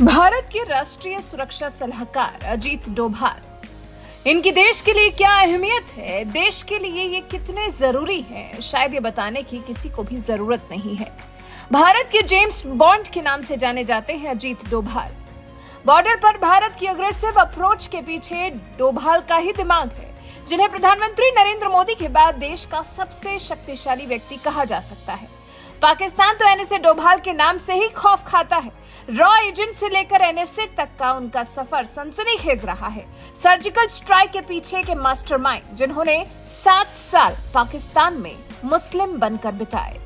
भारत के राष्ट्रीय सुरक्षा सलाहकार अजीत डोभाल, इनकी देश के लिए क्या अहमियत है, देश के लिए ये कितने जरूरी हैं, शायद ये बताने की किसी को भी जरूरत नहीं है। भारत के जेम्स बॉन्ड के नाम से जाने जाते हैं अजीत डोभाल। बॉर्डर पर भारत की अग्रेसिव अप्रोच के पीछे डोभाल का ही दिमाग है, जिन्हें प्रधानमंत्री नरेंद्र मोदी के बाद देश का सबसे शक्तिशाली व्यक्ति कहा जा सकता है। पाकिस्तान तो एनएसए डोभाल के नाम से ही खौफ खाता है। रॉ एजेंट से लेकर एनएसए तक का उनका सफर सनसनीखेज रहा है। सर्जिकल स्ट्राइक के पीछे के मास्टरमाइंड, जिन्होंने 7 साल पाकिस्तान में मुस्लिम बनकर बिताए,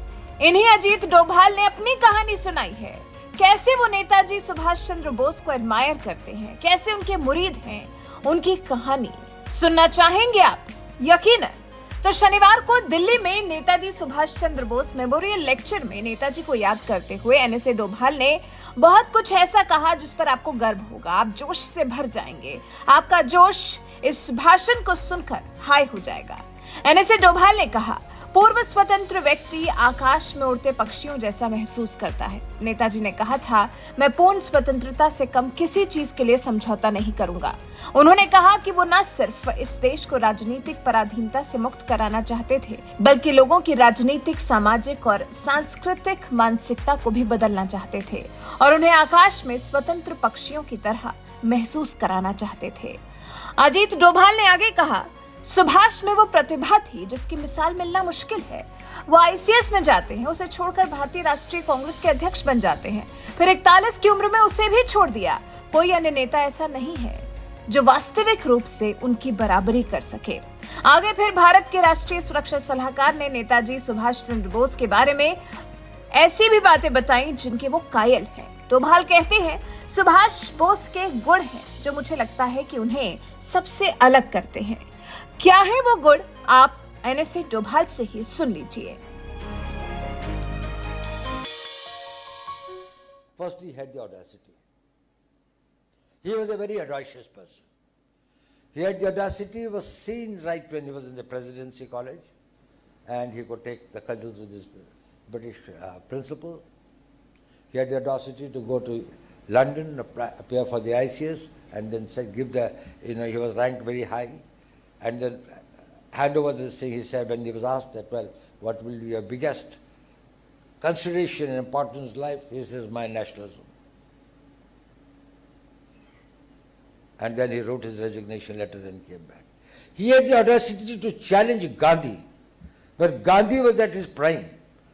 इन्हीं अजीत डोभाल ने अपनी कहानी सुनाई है। कैसे वो नेताजी सुभाष चंद्र बोस को एडमायर करते हैं, कैसे उनके मुरीद हैं, उनकी कहानी सुनना चाहेंगे आप? यकीनन। तो शनिवार को दिल्ली में नेताजी सुभाष चंद्र बोस मेमोरियल लेक्चर में नेताजी को याद करते हुए एनएसए डोभाल ने बहुत कुछ ऐसा कहा जिस पर आपको गर्व होगा, आप जोश से भर जाएंगे, आपका जोश इस भाषण को सुनकर हाई हो जाएगा। एनएसए डोभाल ने कहा, पूर्व स्वतंत्र व्यक्ति आकाश में उड़ते पक्षियों जैसा महसूस करता है। नेताजी ने कहा था, मैं पूर्ण स्वतंत्रता से कम किसी चीज के लिए समझौता नहीं करूंगा। उन्होंने कहा कि वो न सिर्फ इस देश को राजनीतिक पराधीनता से मुक्त कराना चाहते थे, बल्कि लोगों की राजनीतिक, सामाजिक और सांस्कृतिक मानसिकता को भी बदलना चाहते थे और उन्हें आकाश में स्वतंत्र पक्षियों की तरह महसूस कराना चाहते थे। अजीत डोभाल ने आगे कहा, सुभाष में वो प्रतिभा थी जिसकी मिसाल मिलना मुश्किल है। वो आईसीएस में जाते हैं, उसे छोड़कर भारतीय राष्ट्रीय कांग्रेस के अध्यक्ष बन जाते हैं, फिर 41 की उम्र में उसे भी छोड़ दिया। कोई अन्य नेता ऐसा नहीं है जो वास्तविक रूप से उनकी बराबरी कर सके। आगे फिर भारत के राष्ट्रीय सुरक्षा सलाहकार ने नेताजी सुभाष चंद्र बोस के बारे में ऐसी भी बातें बताई जिनके वो कायल हैं। डोभाल कहते हैं, सुभाष बोस के गुण हैं जो मुझे लगता है कि उन्हें सबसे अलग करते हैं। क्या है वो गुण, आप एनएसए डोभाल से ही सुन लीजिए। First, he had the audacity. He was a very audacious person. He had the audacity, was seen right when he was in the presidency college, and he could take the cudgels with his British principal. He had the audacity to go to London, appear for the ICS, and then say, he was ranked very high. And then hand over this thing, he said, when he was asked that, well, what will be your biggest consideration and importance in life? He says, my nationalism. And then he wrote his resignation letter and came back. He had the audacity to challenge Gandhi, but Gandhi was at his prime.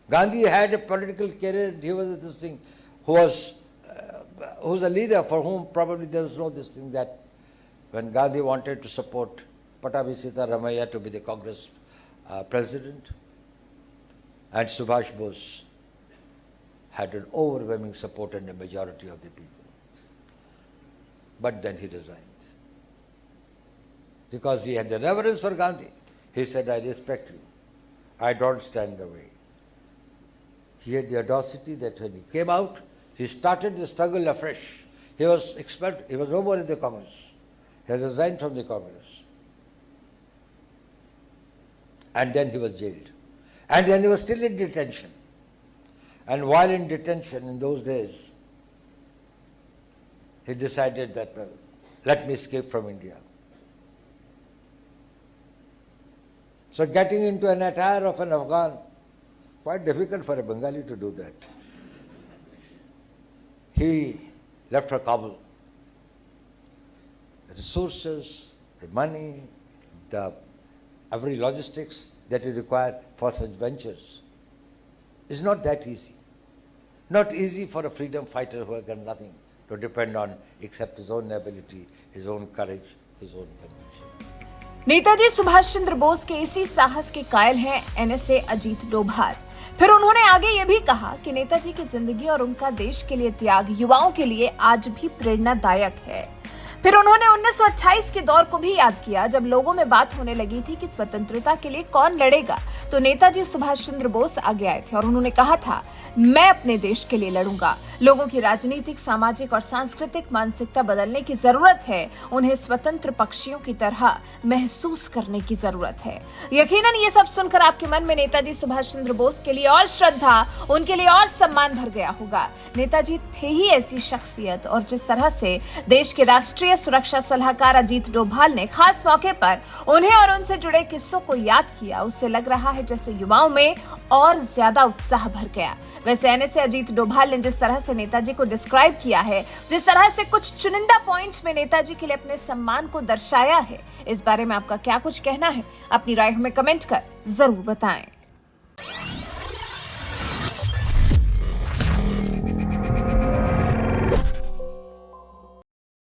Gandhi had a political career, he was this thing, who was a leader for whom probably there was no this thing that when Gandhi wanted to support Pattabhi Sitaramaiah to be the Congress president, and Subhash Bose had an overwhelming support and a majority of the people. But then he resigned. Because he had the reverence for Gandhi. He said, I respect you. I don't stand in the way. He had the audacity that when he came out, he started the struggle afresh. He was expelled. He was no more in the Congress. He had resigned from the Congress. And then he was jailed. And then he was still in detention. And while in detention in those days, he decided that, well, let me escape from India. So getting into an attire of an Afghan, quite difficult for a Bengali to do that. He left for Kabul. The resources, the money, every logistics that you require for such ventures is not that easy. Not easy for a freedom fighter who has got nothing to depend on except his own ability, his own courage, his own conviction. Netaji Subhash Chandra Bose के इसी साहस के कायल हैं NSA Ajit Doval. फिर उन्होंने आगे ये भी कहा कि नेताजी की जिंदगी और उनका देश के लिए त्याग युवाओं के लिए आज भी प्रेरणादायक है। फिर उन्होंने 1928 के दौर को भी याद किया, जब लोगों में बात होने लगी थी कि स्वतंत्रता के लिए कौन लड़ेगा, तो नेताजी सुभाष चंद्र बोस आगे आए थे और उन्होंने कहा था, मैं अपने देश के लिए लड़ूंगा। लोगों की राजनीतिक, सामाजिक और सांस्कृतिक मानसिकता बदलने की जरूरत है। उन्हें स्वतंत्र पक्षियों की तरह महसूस करने की जरूरत है। यकीनन ये सब सुनकर आपके मन में नेताजी सुभाष चंद्र बोस के लिए और श्रद्धा, उनके लिए और सम्मान भर गया होगा। नेताजी थे ही ऐसी शख्सियत, और जिस तरह से देश के राष्ट्रीय सुरक्षा सलाहकार अजीत डोभाल ने खास मौके पर उन्हें और उनसे जुड़े किस्सों को याद किया, उससे लग रहा है जैसे युवाओं में और ज्यादा उत्साह भर गया। वैसे आने से अजीत डोभाल ने जिस तरह से नेताजी को डिस्क्राइब किया है, जिस तरह से कुछ चुनिंदा पॉइंट्स में नेताजी के लिए अपने सम्मान को दर्शाया है, इस बारे में आपका क्या कुछ कहना है? अपनी राय हमें कमेंट कर जरूर बताएं।